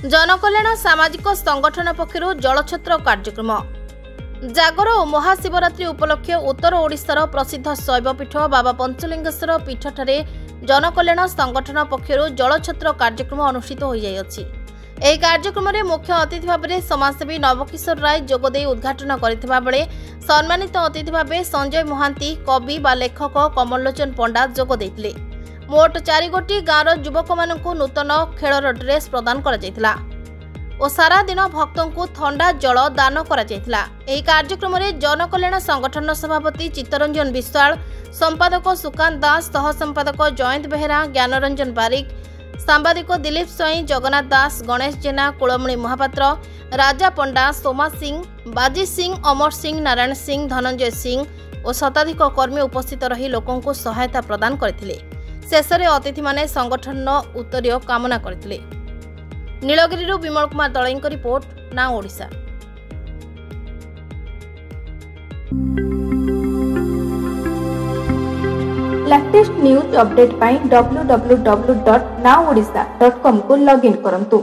जनकल्याण सामाजिक संगठन पक्षर जलछत्र कार्यक्रम जागर और महाशिवरात्रि उपलक्षे उत्तर ओडिशार प्रसिद्ध शैवपीठ बाबा पंचलिंगेश्वर पीठठारे जनकल्याण संगठन पक्षर जलछत्र कार्यक्रम अनुष्ठित हो जाइछि। ଏହି କାର୍ଯ୍ୟକ୍ରମରେ ମୁଖ୍ୟ ଅତିଥି ଭାବରେ ସମାଜସେବୀ ନବକିଶୋର ରାୟ ଯୋଗଦେଇ ଉଦ୍ଘାଟନ କରିଥିବା ବେଳେ ସମ୍ମାନିତ ଅତିଥି ଭାବେ ସଞ୍ଜୟ ମହାନ୍ତି କବି ବା ଲେଖକ କମଲଲୋଚନ ପଣ୍ଡା ଯୋଗ ଦେଇଥିଲେ। ମୋଟ 4 ଗୋଟି ଗାଁର ଯୁବକମାନଙ୍କୁ ନୂତନ ଖେଳର ଡ୍ରେସ୍ ପ୍ରଦାନ କରାଯାଇଥିଲା ଓ ସାରା ଦିନ ଭକ୍ତଙ୍କୁ ଥଣ୍ଡା ଜଳ ଦାନ କରାଯାଇଥିଲା। ଏହି କାର୍ଯ୍ୟକ୍ରମରେ जनकल्याण संगठन सभापति चित्तरंजन विश्वाल, संपादक सुकांत दास, सह संपादक जयंत बेहेरा, ज्ञानरंजन बारिक, सांबादिक दिलीप स्वाई, जगन्नाथ दास, गणेश जेना, कुलमणि महापात्र, राजा पंडा, सोमा सिंह, बाजी सिंह, अमर सिंह, नारायण सिंह, धनंजय सिंह और शताधिक कर्मी उपस्थित रही लोकों को सहायता प्रदान करथिले। शेषरे अतिथि माने संगठन उत्तरीय कामना करथिले। नीलगिरी विमल कुमार दलई को report, now Odisha. Latest news update पाई www.nowodisha.com को लॉगिन करंतु।